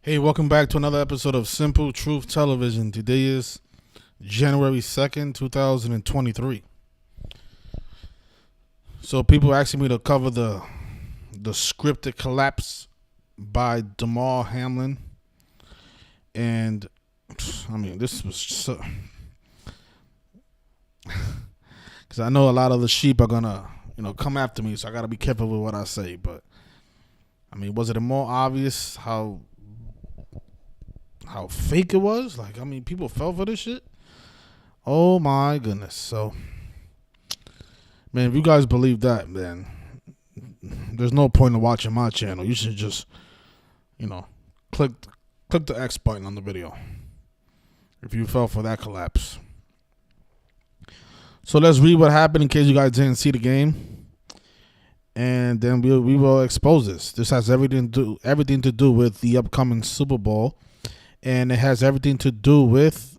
Hey, welcome back to another episode of Simple Truth Television. Today is January 2nd, 2023. So people asking me to cover the scripted collapse by Damar Hamlin. And I mean, this was so, because I know a lot of the sheep are gonna, come after me, so I gotta be careful with what I say. But I mean, was it more obvious how fake it was? Like, I mean, people fell for this shit. Oh my goodness. So, man, if you guys believe that, then there's no point in watching my channel. You should just, click the X button on the video if you fell for that collapse. So let's read what happened in case you guys didn't see the game, and then we will expose this. This has everything to do with the upcoming Super Bowl, and it has everything to do with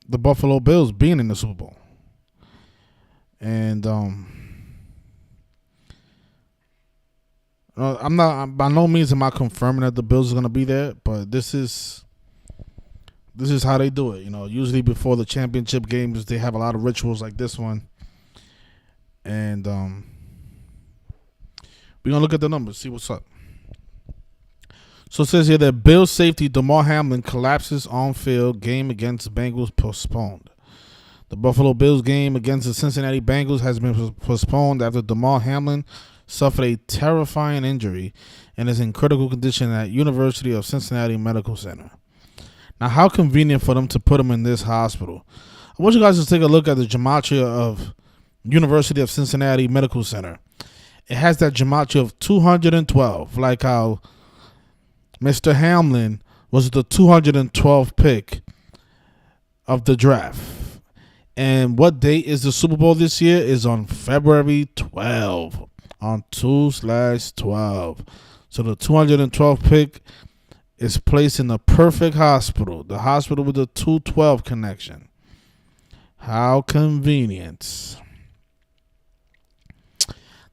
the Buffalo Bills being in the Super Bowl. And I'm not, by no means am I confirming that the Bills are going to be there, but this is how they do it. Usually before the championship games, they have a lot of rituals like this one. And we're going to look at the numbers, see what's up. So it says here that Bills safety Damar Hamlin collapses on field, game against Bengals postponed. The Buffalo Bills game against the Cincinnati Bengals has been postponed after Damar Hamlin suffered a terrifying injury and is in critical condition at University of Cincinnati Medical Center. Now, how convenient for them to put him in this hospital. I want you guys to take a look at the gematria of University of Cincinnati Medical Center. It has that gematria of 212, like how Mr. Hamlin was the 212th pick of the draft. And what date is the Super Bowl this year? Is on February 12th. On 2/12. So the 212th pick is placed in the perfect hospital. The hospital with the 212 connection. How convenient.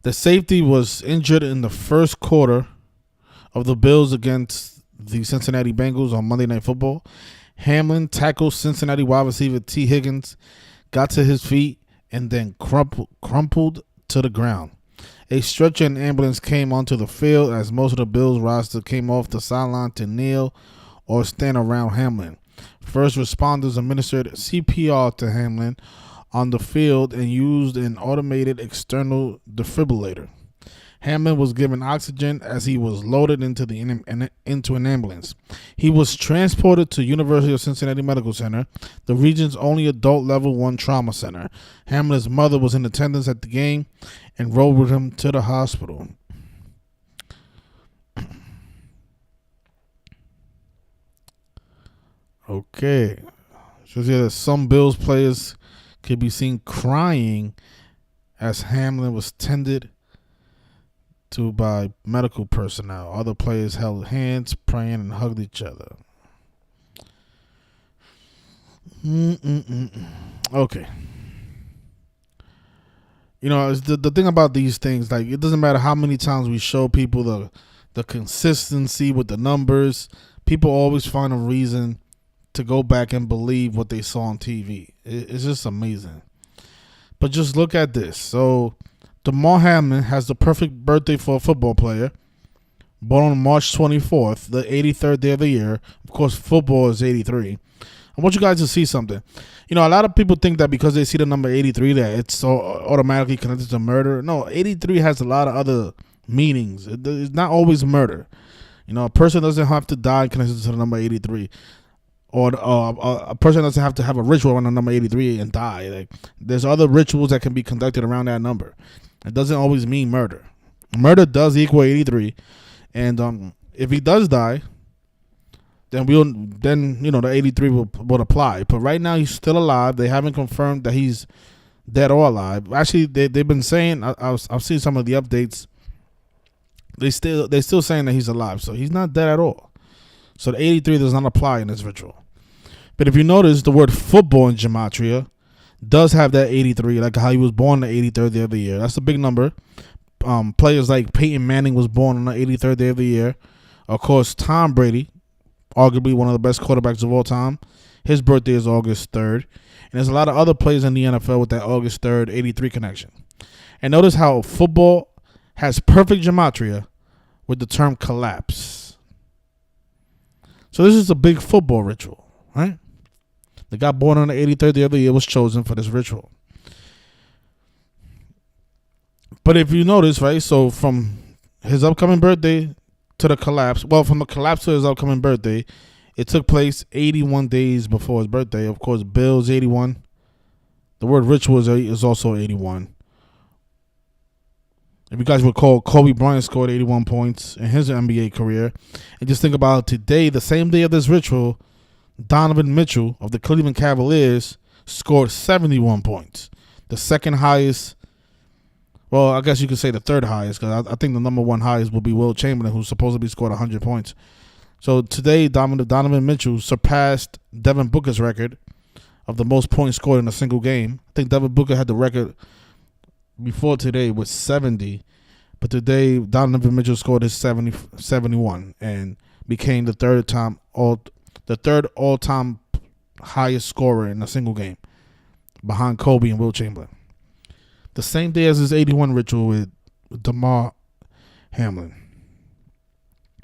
The safety was injured in the first quarter of the Bills against the Cincinnati Bengals on Monday Night Football. Hamlin tackled Cincinnati wide receiver T. Higgins, got to his feet, and then crumpled to the ground. A stretcher and ambulance came onto the field as most of the Bills roster came off the sideline to kneel or stand around Hamlin. First responders administered CPR to Hamlin on the field and used an automated external defibrillator. Hamlin was given oxygen as he was loaded into an ambulance. He was transported to University of Cincinnati Medical Center, the region's only adult level 1 trauma center. Hamlin's mother was in attendance at the game and rode with him to the hospital. Okay. So yeah, that some Bills players could be seen crying as Hamlin was tended to by medical personnel. Other players held hands, praying, and hugged each other. Okay. The thing about these things, like, it doesn't matter how many times we show people the consistency with the numbers. People always find a reason to go back and believe what they saw on TV. It's just amazing. But just look at this. So Damar Hamlin has the perfect birthday for a football player. Born on March 24th, the 83rd day of the year. Of course, football is 83. I want you guys to see something. A lot of people think that because they see the number 83 that it's so automatically connected to murder. No, 83 has a lot of other meanings. It's not always murder. A person doesn't have to die connected to the number 83. Or a person doesn't have to have a ritual around the number 83 and die. Like, there's other rituals that can be conducted around that number. It doesn't always mean murder. Murder does equal 83, and if he does die, then the 83 will apply. But right now he's still alive. They haven't confirmed that he's dead or alive. Actually, they've been saying, I've seen some of the updates. They're still saying that he's alive, so he's not dead at all. So the 83 does not apply in this ritual. But if you notice the word football in gematria, does have that 83, like how he was born the 83rd day of the year. That's a big number. Players like Peyton Manning was born on the 83rd day of the year. Of course, Tom Brady, arguably one of the best quarterbacks of all time. His birthday is August 3rd. And there's a lot of other players in the NFL with that August 3rd, 83 connection. And notice how football has perfect gematria with the term collapse. So this is a big football ritual, right? The guy born on the 83rd day of the year was chosen for this ritual. But if you notice, right, so from his upcoming birthday to the collapse, well, from the collapse to his upcoming birthday, it took place 81 days before his birthday. Of course, Bill's 81. The word ritual is also 81. If you guys recall, Kobe Bryant scored 81 points in his NBA career. And just think about today, the same day of this ritual, Donovan Mitchell of the Cleveland Cavaliers scored 71 points. The second highest, well, I guess you could say the third highest, because I think the number one highest will be Will Chamberlain, who supposedly scored 100 points. So today, Donovan Mitchell surpassed Devin Booker's record of the most points scored in a single game. I think Devin Booker had the record before today with 70, but today Donovan Mitchell scored his 71 and became the third all-time highest scorer in a single game, behind Kobe and Will Chamberlain. The same day as his 81 ritual with Damar Hamlin,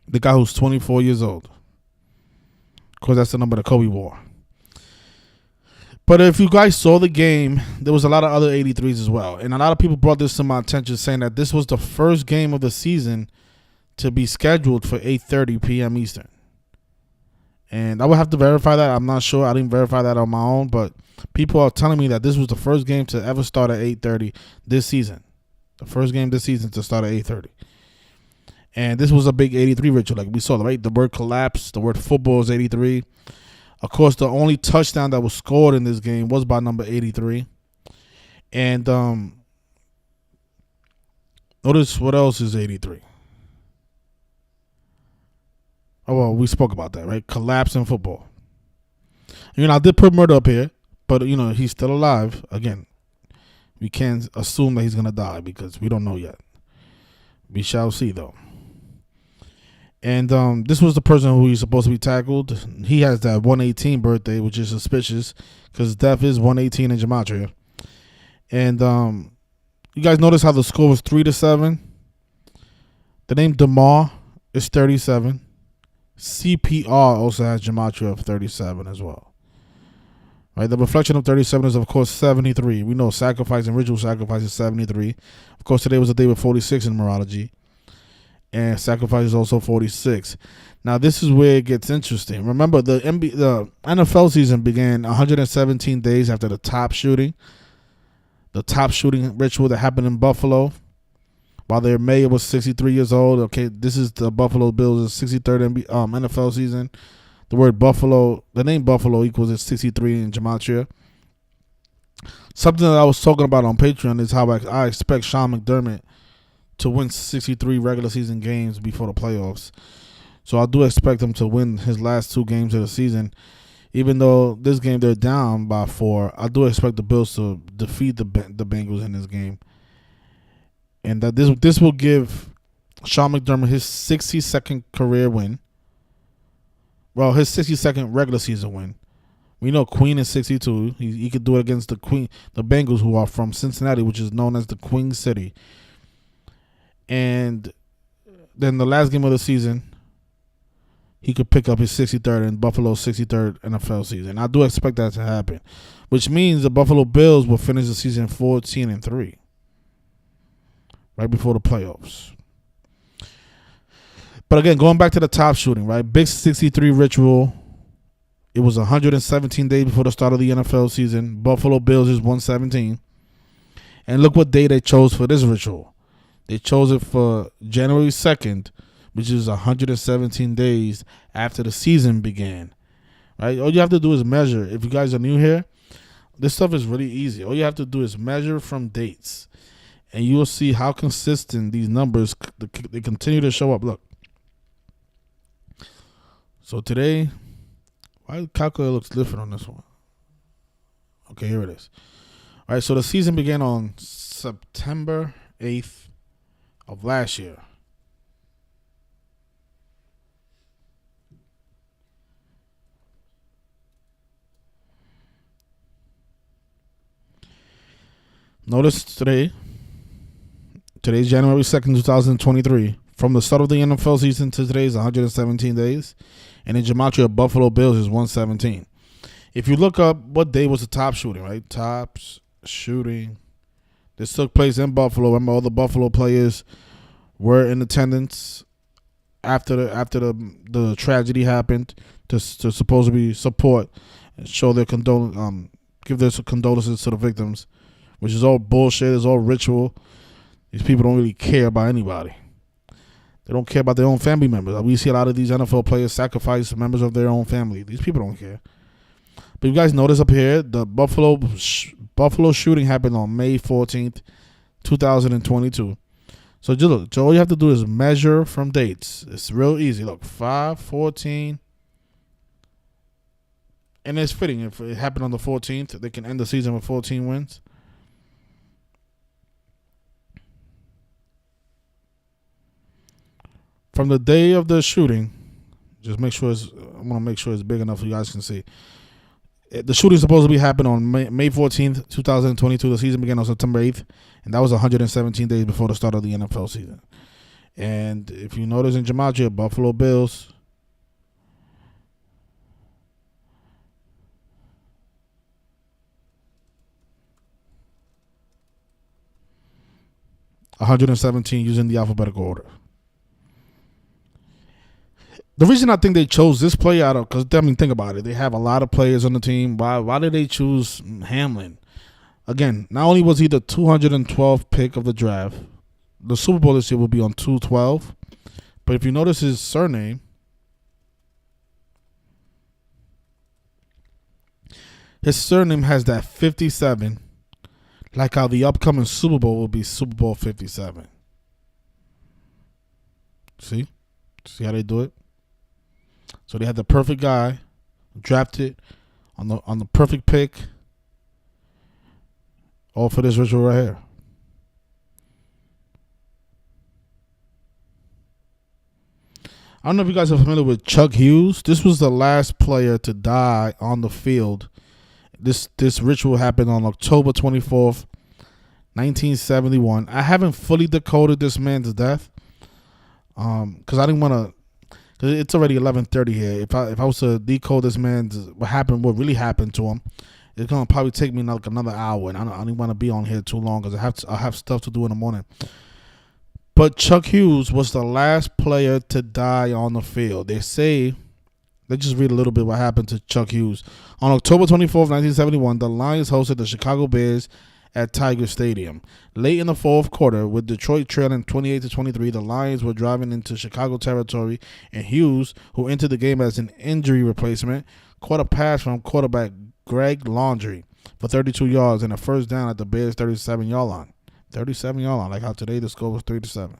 the guy who's 24 years old. Of course, that's the number that Kobe wore. But if you guys saw the game, there was a lot of other 83s as well. And a lot of people brought this to my attention, saying that this was the first game of the season to be scheduled for 8:30 p.m. Eastern. And I would have to verify that. I'm not sure. I didn't verify that on my own. But people are telling me that this was the first game to ever start at 8:30 this season. The first game this season to start at 8:30. And this was a big 83 ritual. Like we saw, right? The word collapse, the word football is 83. Of course, the only touchdown that was scored in this game was by number 83. And notice what else is 83. Oh, well, we spoke about that, right? Collapse in football. I did put Murder up here, but, he's still alive. Again, we can't assume that he's going to die because we don't know yet. We shall see, though. And this was the person who he's supposed to be tackled. He has that 118 birthday, which is suspicious because death is 118 in gematria. And you guys notice how the score was 3-7? The name Damar is 37. CPR also has gematria of 37 as well. Right, the reflection of 37 is, of course, 73. We know sacrifice and ritual sacrifice is 73. Of course, today was a day with 46 in numerology. And sacrifice is also 46. Now, this is where it gets interesting. Remember, the NFL season began 117 days after the top shooting ritual that happened in Buffalo. While their mayor was 63 years old. Okay, this is the Buffalo Bills' 63rd NFL season. The word Buffalo, the name Buffalo equals 63 in gematria. Something that I was talking about on Patreon is how I expect Sean McDermott to win 63 regular season games before the playoffs. So I do expect him to win his last two games of the season. Even though this game they're down by 4, I do expect the Bills to defeat the Bengals in this game. And that this will give Sean McDermott his 62nd career win. Well, his 62nd regular season win. We know Queen is 62. He could do it against the Bengals, who are from Cincinnati, which is known as the Queen City. And then the last game of the season, he could pick up his 63rd and Buffalo's 63rd NFL season. I do expect that to happen, which means the Buffalo Bills will finish the season 14-3, right before the playoffs. But again, going back to the top shooting, right? Big 63 ritual. It was 117 days before the start of the NFL season. Buffalo Bills is 117. And look what day they chose for this ritual. They chose it for January 2nd, which is 117 days after the season began. Right? All you have to do is measure. If you guys are new here, this stuff is really easy. All you have to do is measure from dates. And you will see how consistent these numbers, they continue to show up. Look. So today, why the calculator looks different on this one? Okay, here it is. All right, so the season began on September 8th of last year. Notice today's January 2nd, 2023. From the start of the NFL season to today is 117 days. And in gematria, Buffalo Bills is 117. If you look up what day was the top shooting, right? Tops shooting. This took place in Buffalo. Remember, all the Buffalo players were in attendance after the tragedy happened to supposedly support and show their give their condolences to the victims, which is all bullshit. It's all ritual. These people don't really care about anybody. They don't care about their own family members. We see a lot of these NFL players sacrifice members of their own family. These people don't care. But you guys notice up here, the Buffalo shooting happened on May 14th, 2022. So just look, all you have to do is measure from dates. It's real easy. Look, 5/14. And it's fitting. If it happened on the 14th, they can end the season with 14 wins. From the day of the shooting, just make sure I want to make sure it's big enough so you guys can see. The shooting supposedly happened on May 14th, 2022. The season began on September 8th, and that was 117 days before the start of the NFL season. And if you notice in gematria, Buffalo Bills, (117) using the alphabetical order. The reason I think they chose this play out of, because I mean, think about it. They have a lot of players on the team. Why did they choose Hamlin? Again, not only was he the 212th pick of the draft, the Super Bowl this year will be on 212. But if you notice his surname, has that 57, like how the upcoming Super Bowl will be Super Bowl 57. See how they do it? So they had the perfect guy drafted on the perfect pick, all for this ritual right here. I don't know if you guys are familiar with Chuck Hughes. This was the last player to die on the field. This ritual happened on October 24th, 1971. I haven't fully decoded this man's death because I didn't want to. It's already 11:30 here. If I was to decode this man's what really happened to him, it's gonna probably take me like another hour, and I don't want to be on here too long because I have stuff to do in the morning. But Chuck Hughes was the last player to die on the field. Let's just read a little bit what happened to Chuck Hughes. On October 24th, 1971, the Lions hosted the Chicago Bears at Tiger Stadium. Late in the fourth quarter, with Detroit trailing 28-23, the Lions were driving into Chicago territory, and Hughes, who entered the game as an injury replacement, caught a pass from quarterback Greg Landry for 32 yards and a first down at the Bears' 37-yard line. 37-yard line, like how today the score was 3-7.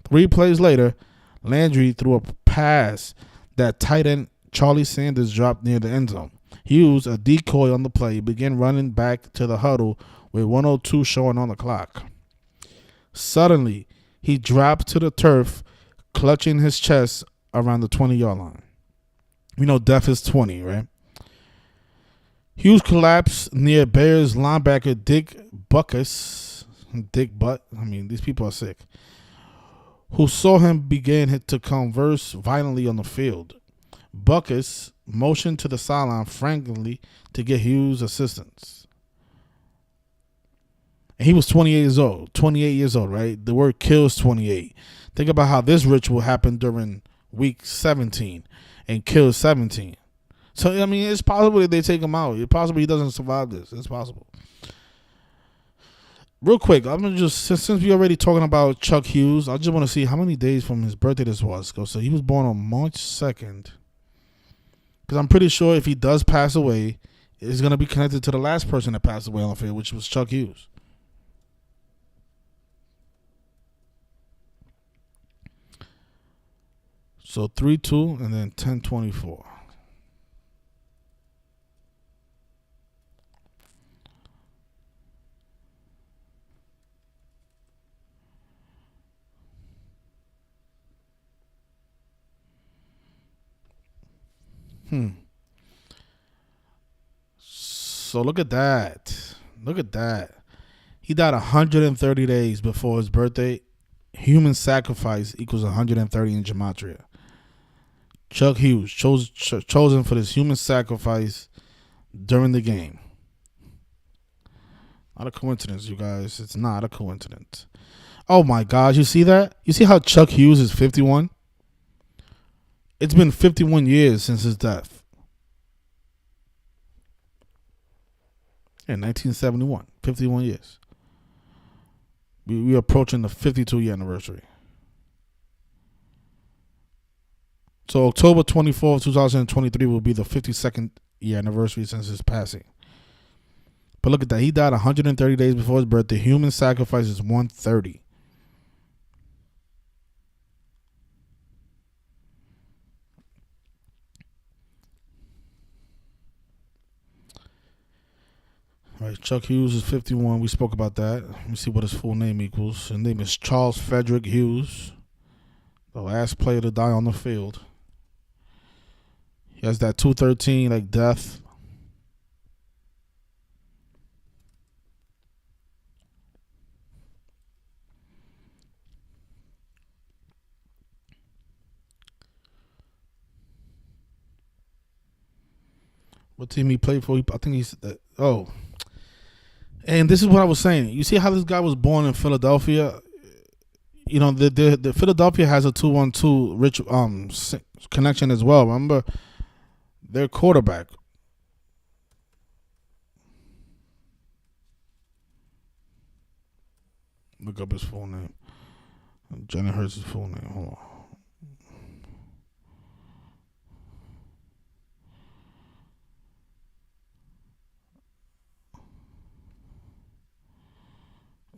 3 plays later, Landry threw a pass that tight end Charlie Sanders dropped near the end zone. Hughes, a decoy on the play, began running back to the huddle with 1:02 showing on the clock. Suddenly, he dropped to the turf, clutching his chest around the 20-yard line. We know death is 20, right? Hughes collapsed near Bears linebacker Dick Butkus. Dick Butt. I mean, these people are sick. Who saw him begin to converse violently on the field. Butkus motioned to the sideline frankly to get Hughes assistance. And he was 28 years old. 28 years old, right? The word kills 28. Think about how this ritual happened during week 17 and kills 17. So, I mean, it's possible that they take him out. It's possible he doesn't survive this. It's possible. Real quick, I'm gonna just since we're already talking about Chuck Hughes, I just want to see how many days from his birthday this was. So he was born on March 2nd. Because I'm pretty sure if he does pass away, it's gonna be connected to the last person that passed away on the field, which was Chuck Hughes. So 3-2 and then 10-24. Hmm. So look at that. Look at that. He died 130 days before his birthday. Human sacrifice equals 130 in gematria. Chuck Hughes chosen for this human sacrifice during the game. Not a coincidence, you guys. It's not a coincidence. Oh my gosh, you see that? You see how Chuck Hughes is 51? It's been 51 years since his death. In 1971. 51 years. We're approaching the 52-year anniversary. So October 24th, 2023 will be the 52nd year anniversary since his passing. But look at that. He died 130 days before his birthday. Human sacrifice is 130. All right, Chuck Hughes is 51. We spoke about that. Let me see what his full name equals. His name is Charles Frederick Hughes, the last player to die on the field. He has that 213 like death. What team he played for? I think he's and this is what I was saying. You see how this guy was born in Philadelphia? You know, the Philadelphia has a 212 rich connection as well. Remember, their quarterback. Look up his full name. Jalen Hurts' full name. Hold on.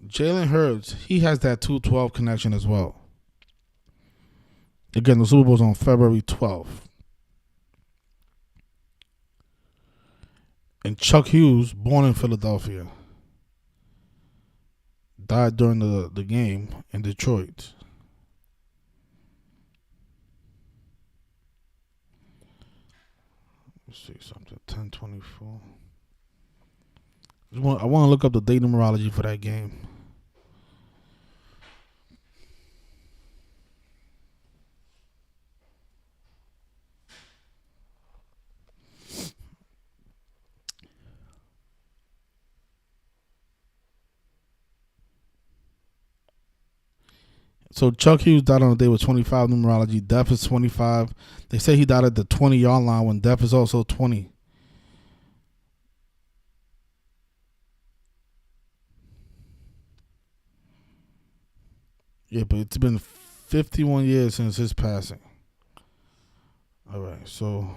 Jalen Hurts, he has that 212 connection as well. Again, the Super Bowl's on February 12th. And Chuck Hughes, born in Philadelphia, died during the game in Detroit. Let's see something. 10/24. I want to look up the date numerology for that game. So Chuck Hughes died on the day with 25 numerology. Death is 25. They say he died at the 20-yard line when death is also 20. Yeah, but it's been 51 years since his passing. All right, so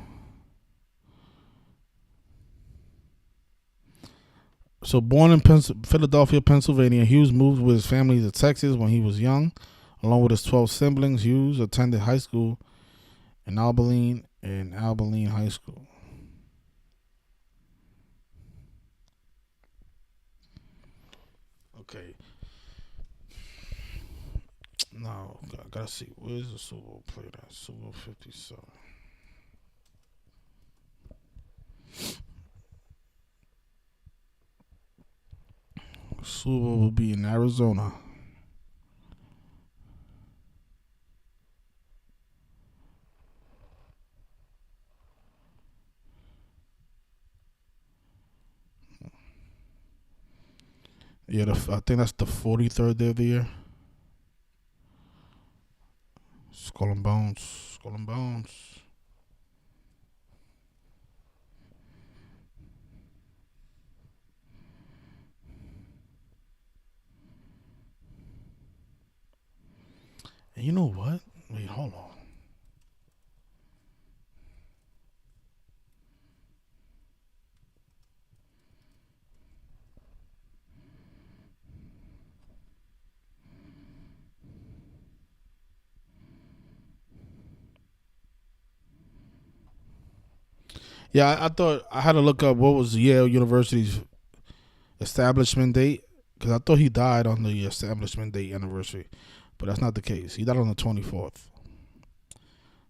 born in Philadelphia, Pennsylvania, Hughes moved with his family to Texas when he was young. Along with his 12 siblings, Hughes attended high school in Abilene High School. Okay. Now, I gotta see. Where's the Super Bowl played at? Super Bowl 57. Super Bowl will be in Arizona. Yeah, I think that's the 43rd day of the year. Skull and Bones. Skull and Bones. And you know what? Wait, hold on. Yeah, I thought I had to look up what was Yale University's establishment date because I thought he died on the establishment date anniversary, but that's not the case. He died on the 24th.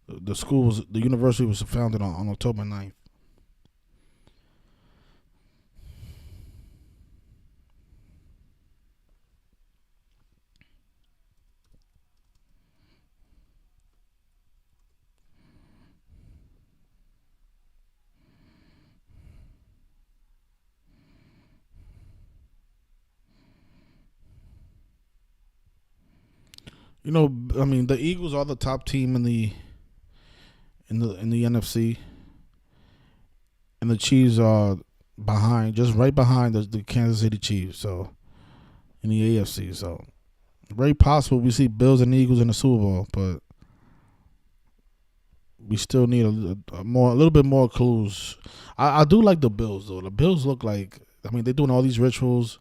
The university was founded on October 9th. I mean, the Eagles are the top team in the NFC, and the Chiefs are behind, just right behind the Kansas City Chiefs. So in the AFC, so very possible we see Bills and Eagles in the Super Bowl, but we still need a little bit more clues. I do like the Bills though. The Bills look like, I mean, they're doing all these rituals.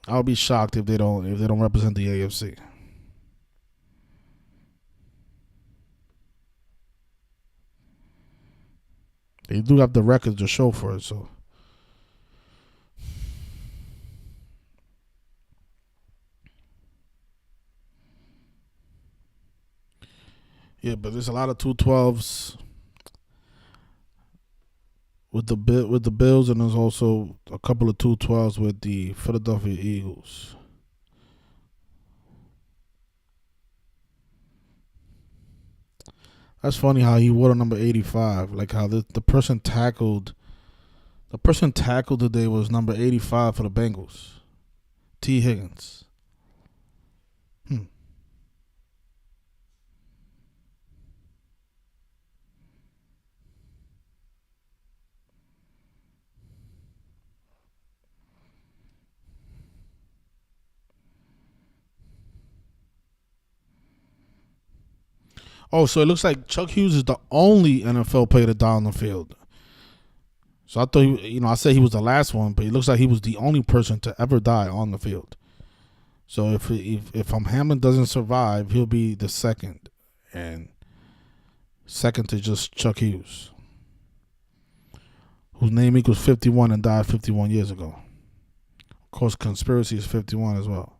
I'll be shocked if they don't represent the AFC. They do have the records to show for it, so. Yeah, but there's a lot of 212s with the Bills, and there's also a couple of 212s with the Philadelphia Eagles. That's funny how he wore number 85. Like how the person tackled today was number 85 for the Bengals, T. Higgins. Oh, so it looks like Chuck Hughes is the only NFL player to die on the field. So I thought, I said he was the last one, but it looks like he was the only person to ever die on the field. So if Hamlin doesn't survive, he'll be the second, and second to just Chuck Hughes, whose name equals 51 and died 51 years ago. Of course, conspiracy is 51 as well.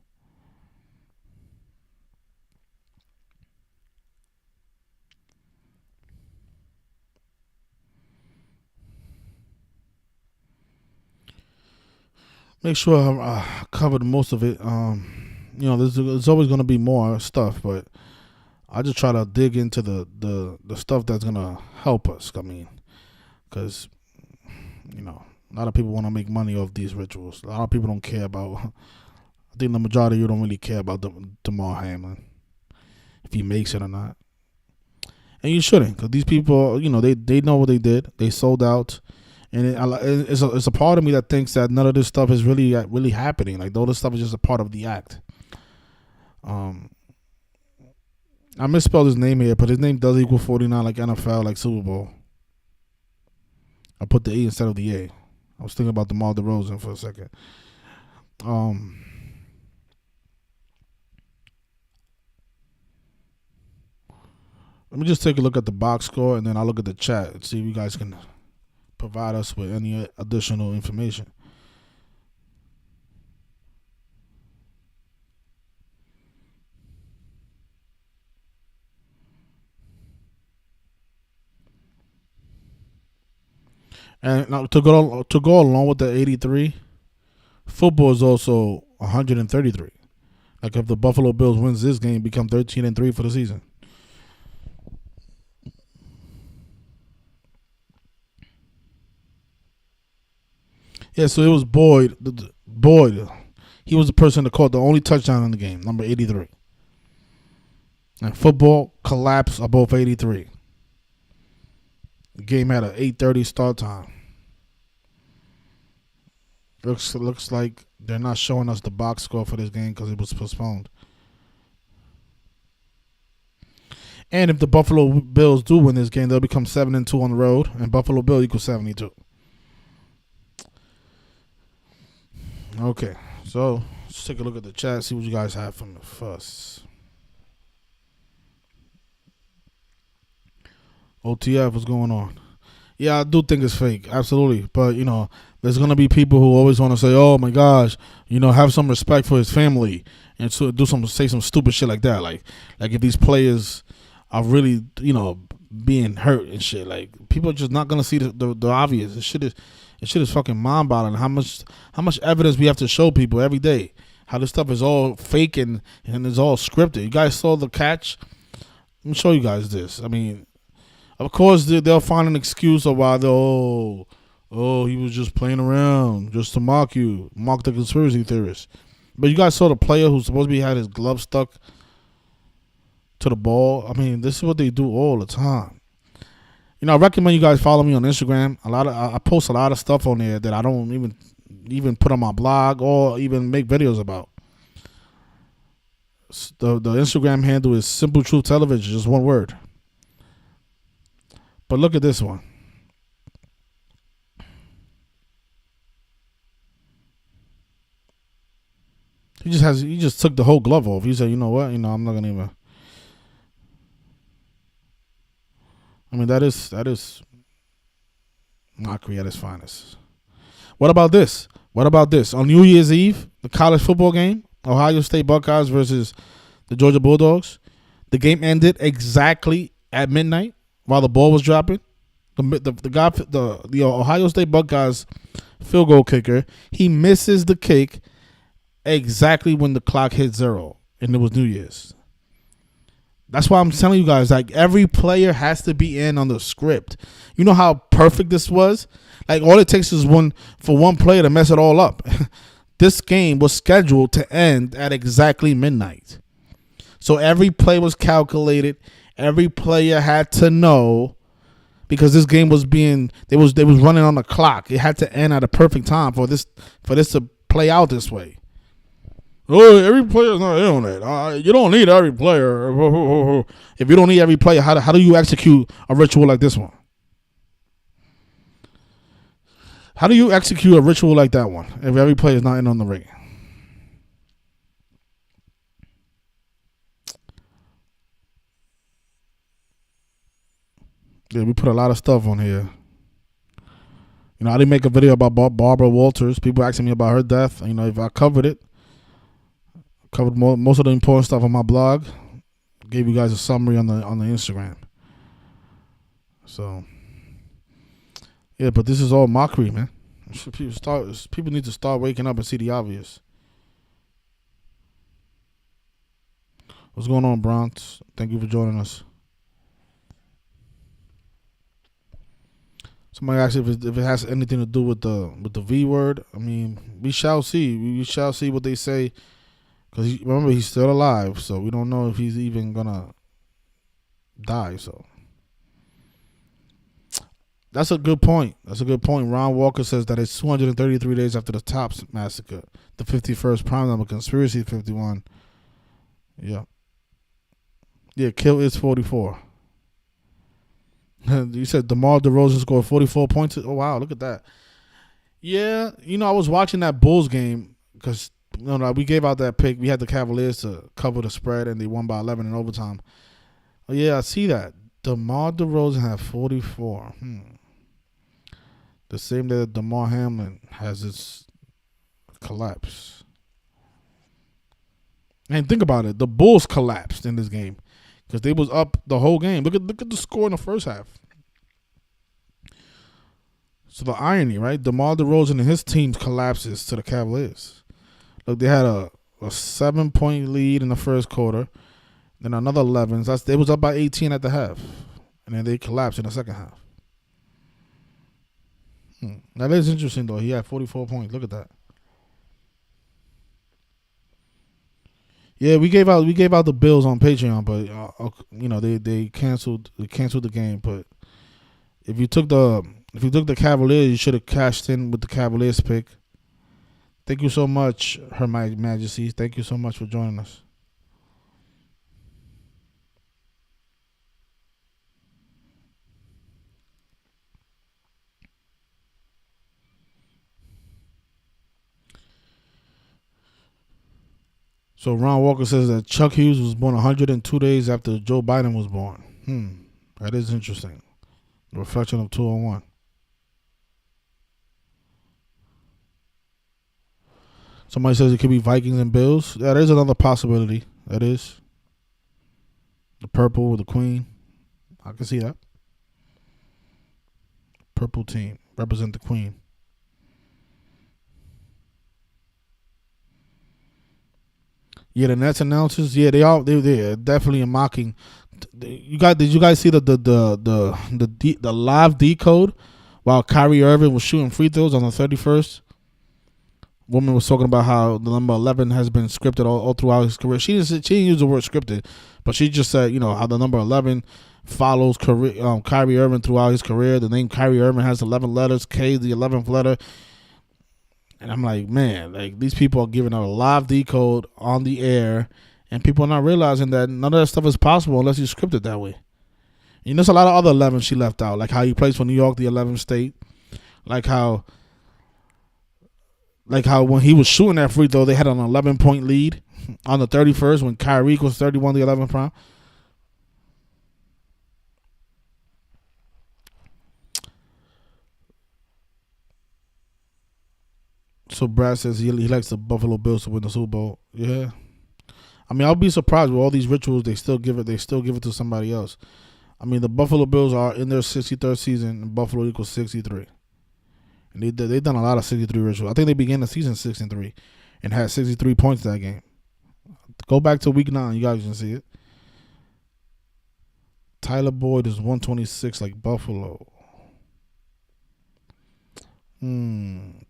Make sure I covered most of it. There's always going to be more stuff, but I just try to dig into the stuff that's going to help us. I mean, because, a lot of people want to make money off these rituals. A lot of people don't care about, I think the majority of you don't really care about Damar Hamlin, if he makes it or not. And you shouldn't, because these people, they know what they did. They sold out. And it's a part of me that thinks that none of this stuff is really happening. Like, all this stuff is just a part of the act. I misspelled his name here, but his name does equal 49, like NFL, like Super Bowl. I put the E instead of the A. I was thinking about DeMar DeRozan for a second. Let me just take a look at the box score, and then I'll look at the chat and see if you guys can provide us with any additional information. And now to go along with the 83, football is also 133. Like, if the Buffalo Bills wins this game, become 13-3 for the season. Yeah, so it was Boyd. Boyd, he was the person that caught the only touchdown in the game, number 83. And football collapsed above 83. The game had an 8:30 start time. Looks like they're not showing us the box score for this game because it was postponed. And if the Buffalo Bills do win this game, they'll become 7-2 on the road, and Buffalo Bill equals 72. Okay, so let's take a look at the chat, see what you guys have from the first. OTF, what's going on? Yeah, I do think it's fake, absolutely. But, there's going to be people who always want to say, oh my gosh, have some respect for his family, and so say some stupid shit like that. Like if these players are really, being hurt and shit. Like, people are just not gonna see the obvious. It shit is fucking mind boggling how much evidence we have to show people every day. How this stuff is all fake and it's all scripted. You guys saw the catch? Let me show you guys this. I mean, of course they'll find an excuse of why he was just playing around just to mock the conspiracy theorists. But you guys saw the player who supposed to be had his glove stuck to the ball. I mean, this is what they do all the time. I recommend you guys follow me on Instagram. I post a lot of stuff on there that I don't even put on my blog or even make videos about. The Instagram handle is Simple Truth Television, just one word. But look at this one. He just took the whole glove off. He said, you know what? I'm not gonna even. I mean, that is mockery at its finest. What about this? On New Year's Eve, the college football game, Ohio State Buckeyes versus the Georgia Bulldogs. The game ended exactly at midnight while the ball was dropping. The Ohio State Buckeyes field goal kicker, he misses the kick exactly when the clock hit 0, and it was New Year's. That's why I'm telling you guys, like, every player has to be in on the script. You know how perfect this was? Like, all it takes is one player to mess it all up. This game was scheduled to end at exactly midnight. So every play was calculated. Every player had to know, because this game was they was running on the clock. It had to end at a perfect time for this to play out this way. Oh, every player's not in on it. You don't need every player. If you don't need every player, how do you execute a ritual like this one? How do you execute a ritual like that one if every player is not in on the ring? Yeah, we put a lot of stuff on here. I didn't make a video about Barbara Walters. People asking me about her death. If I covered it. Covered most of the important stuff on my blog. Gave you guys a summary on the Instagram. So, yeah, but this is all mockery, man. People need to start waking up and see the obvious. What's going on, Bronx? Thank you for joining us. Somebody asked if it has anything to do with the V word. I mean, we shall see. We shall see what they say. Because remember, he's still alive, so we don't know if he's even going to die. So that's a good point. Ron Walker says that it's 233 days after the Tops massacre, the 51st prime number, conspiracy 51. Yeah. Yeah, kill is 44. You said DeMar DeRozan scored 44 points. Oh, wow, look at that. Yeah, I was watching that Bulls game because we gave out that pick. We had the Cavaliers to cover the spread, and they won by 11 in overtime. Oh, yeah, I see that. DeMar DeRozan had 44. The same day that Damar Hamlin has its collapse. And think about it. The Bulls collapsed in this game because they was up the whole game. Look at the score in the first half. So the irony, right? DeMar DeRozan and his team collapses to the Cavaliers. Look, they had a 7-point lead in the first quarter, then another 11. They was up by 18 at the half, and then they collapsed in the second half. That is interesting, though. He had 44 points. Look at that. Yeah, we gave out the bills on Patreon, but they canceled the game. But if you took the Cavaliers, you should have cashed in with the Cavaliers pick. Thank you so much, Her Majesty. Thank you so much for joining us. So Ron Walker says that Chuck Hughes was born 102 days after Joe Biden was born. That is interesting. The reflection of 201. Somebody says it could be Vikings and Bills. Yeah, there's another possibility. That is. The purple with the queen. I can see that. Purple team represent the queen. Yeah, the Nets announcers. Yeah, they definitely mocking. Did you guys see the live decode while Kyrie Irving was shooting free throws on the 31st? Woman was talking about how the number 11 has been scripted all throughout his career. She didn't use the word scripted, but she just said, how the number 11 follows Kyrie Irving throughout his career. The name Kyrie Irving has 11 letters. K is the 11th letter. And I'm like, man, like these people are giving out a live decode on the air, and people are not realizing that none of that stuff is possible unless you script it that way. There's a lot of other 11 she left out, like how he plays for New York, the 11th state, like how when he was shooting that free throw, they had an 11-point lead on the 31st when Kyrie was 31, the 11th prime. So Brad says he likes the Buffalo Bills to win the Super Bowl. Yeah, I mean I'll be surprised with all these rituals. They still give it to somebody else. I mean the Buffalo Bills are in their 63rd season, and Buffalo equals 63. And they've done a lot of 63 rituals. I think they began the season 6-3 and had 63 points that game. Go back to week 9, you guys can see it. Tyler Boyd is 126 like Buffalo.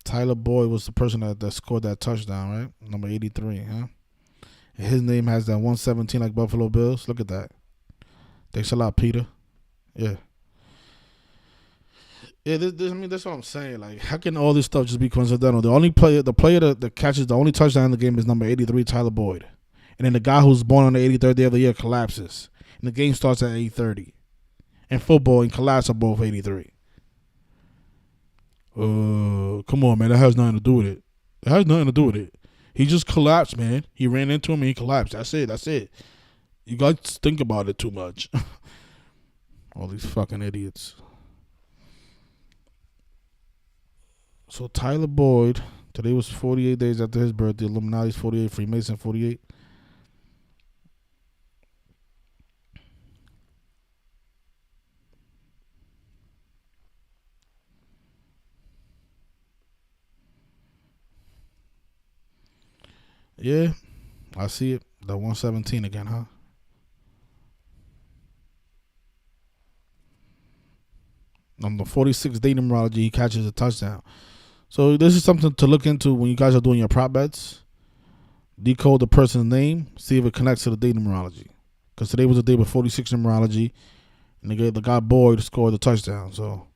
Tyler Boyd was the person that scored that touchdown, right? Number 83, huh? And his name has that 117 like Buffalo Bills. Look at that. Thanks a lot, Peter. Yeah. Yeah, that's what I'm saying. Like, how can all this stuff just be coincidental? The player that catches the only touchdown in the game is number 83, Tyler Boyd. And then the guy who's born on the 83rd day of the year collapses. And the game starts at 8:30. And football and collapse are both 83. Come on, man. That has nothing to do with it. It has nothing to do with it. He just collapsed, man. He ran into him and he collapsed. That's it. You guys think about it too much. All these fucking idiots. So Tyler Boyd, today was 48 days after his birthday. Illuminati's 48, Freemason 48. Yeah, I see it. The 117 again, huh? On the 46th day numerology, he catches a touchdown. So this is something to look into when you guys are doing your prop bets. Decode the person's name, see if it connects to the day numerology. Because today was the day with 46 numerology, and the guy Boyd scored the touchdown. So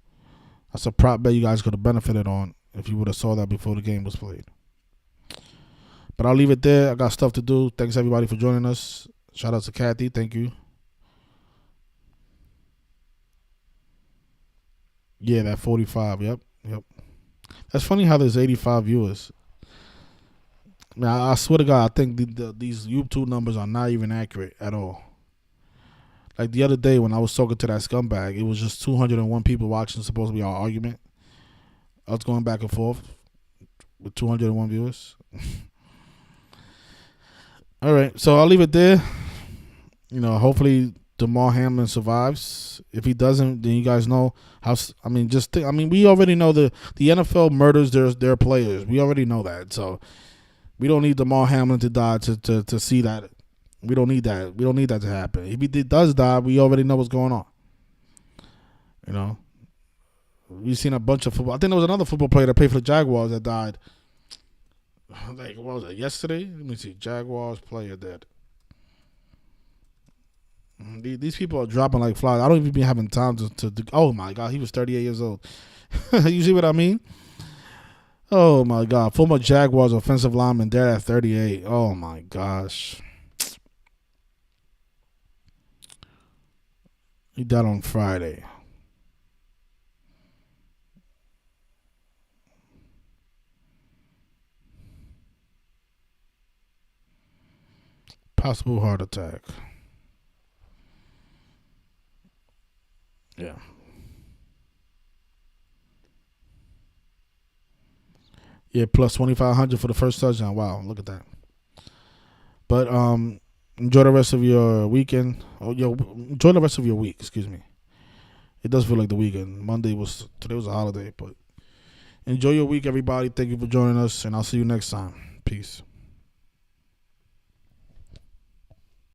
that's a prop bet you guys could have benefited on if you would have saw that before the game was played. But I'll leave it there. I got stuff to do. Thanks everybody for joining us. Shout out to Kathy. Thank you. Yeah, that 45. Yep. That's funny how there's 85 viewers. I swear to God, I think these YouTube numbers are not even accurate at all. Like the other day when I was talking to that scumbag, it was just 201 people watching supposed to be our argument. I was going back and forth with 201 viewers. All right, so I'll leave it there. Hopefully Damar Hamlin survives. If he doesn't, then you guys know how. We already know the NFL murders their players. We already know that. So we don't need Damar Hamlin to die to see that. We don't need that. We don't need that to happen. If he does die, we already know what's going on. We've seen a bunch of football. I think there was another football player that played for the Jaguars that died. Like, what was it, yesterday? Let me see. Jaguars player dead. These people are dropping like flies. I don't even be having time to oh my God, he was 38 years old. You see what I mean? Oh my God. Former Jaguars offensive lineman dead at 38. Oh my gosh. He died on Friday. Possible heart attack. Yeah. Yeah, plus 2,500 for the first touchdown. Wow, look at that. But Enjoy the rest of your weekend. Enjoy the rest of your week. Excuse me. It does feel like the weekend. Today was a holiday, but enjoy your week, everybody. Thank you for joining us, and I'll see you next time. Peace.